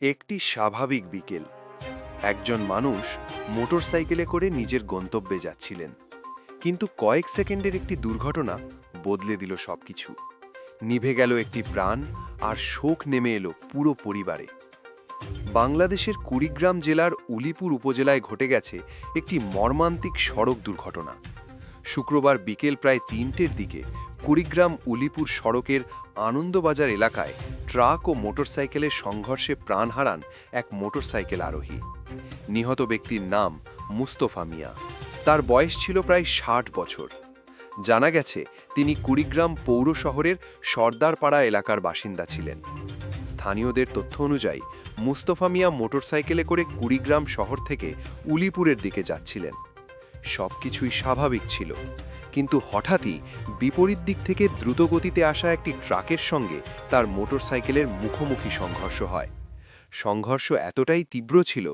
একটি স্বাভাবিক বিকেল। একজন মানুষ মোটরসাইকেলে করে নিজের গন্তব্যে যাচ্ছিলেন, কিন্তু কয়েক সেকেন্ডের একটি দুর্ঘটনা বদলে দিল সবকিছু। নিভে গেল একটি প্রাণ, আর শোক নেমে এলো পুরো পরিবারে। বাংলাদেশের কুড়িগ্রাম জেলার উলিপুর উপজেলায় ঘটে গেছে একটি মর্মান্তিক সড়ক দুর্ঘটনা। শুক্রবার বিকেল প্রায় ৩টের দিকে কুড়িগ্রাম উলিপুর সড়কের আনন্দবাজার এলাকায় ট্রাক ও মোটরসাইকেলের সংঘর্ষে প্রাণ হারান এক মোটরসাইকেল আরোহী। নিহত ব্যক্তির নাম মুস্তফা মিয়া। তার বয়স ছিল প্রায় ৬০ বছর। জানা গেছে তিনি কুড়িগ্রাম পৌর শহরের সর্দারপাড়া এলাকার বাসিন্দা ছিলেন। স্থানীয়দের তথ্য অনুযায়ী মুস্তফা মিয়া মোটরসাইকেলে করে কুড়িগ্রাম শহর থেকে উলিপুরের দিকে যাচ্ছিলেন। সবকিছুই স্বাভাবিক ছিল, কিন্তু হঠাৎই বিপরীত দিক থেকে দ্রুতগতিতে আসা একটি ট্রাকের সঙ্গে তার মোটরসাইকেলের মুখোমুখি সংঘর্ষ হয়। সংঘর্ষ এতটাই তীব্র ছিল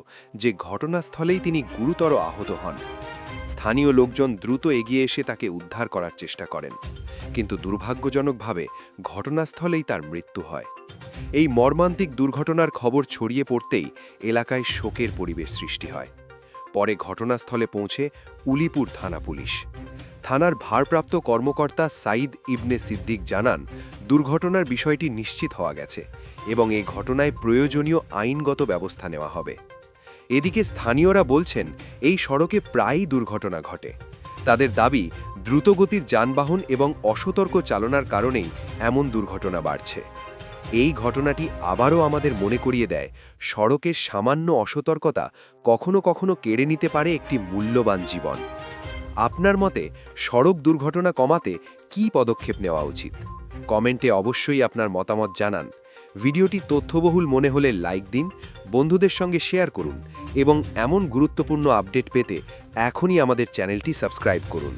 যে ঘটনাস্থলেই তিনি গুরুতর আহত হন। স্থানীয় লোকজন দ্রুত এগিয়ে এসে তাকে উদ্ধার করার চেষ্টা করেন, কিন্তু দুর্ভাগ্যজনকভাবে ঘটনাস্থলেই তার মৃত্যু হয়। এই মর্মান্তিক দুর্ঘটনার খবর ছড়িয়ে পড়তেই এলাকায় শোকের পরিবেশ সৃষ্টি হয়। পরে ঘটনাস্থলে পৌঁছে উলিপুর থানা পুলিশ। থানার ভারপ্রাপ্ত কর্মকর্তা সাইদ ইবনে সিদ্দিক জানান, দুর্ঘটনার বিষয়টি নিশ্চিত হওয়া গেছে এবং এই ঘটনায় প্রয়োজনীয় আইনগত ব্যবস্থা নেওয়া হবে। এদিকে স্থানীয়রা বলছেন, এই সড়কে প্রায়ই দুর্ঘটনা ঘটে। তাদের দাবি, দ্রুতগতির যানবাহন এবং অসতর্ক চালনার কারণেই এমন দুর্ঘটনা বাড়ছে। এই ঘটনাটি আবারও আমাদের মনে করিয়ে দেয়, সড়কের সামান্য অসতর্কতা কখনো কখনো কেড়ে নিতে পারে একটি মূল্যবান জীবন। আপনার মতে সড়ক দুর্ঘটনা কমাতে কী পদক্ষেপ নেওয়া উচিত? কমেন্টে অবশ্যই আপনার মতামত জানান। ভিডিওটি তথ্যবহুল মনে হলে লাইক দিন, বন্ধুদের সঙ্গে শেয়ার করুন এবং এমন গুরুত্বপূর্ণ আপডেট পেতে এখনই আমাদের চ্যানেলটি সাবস্ক্রাইব করুন।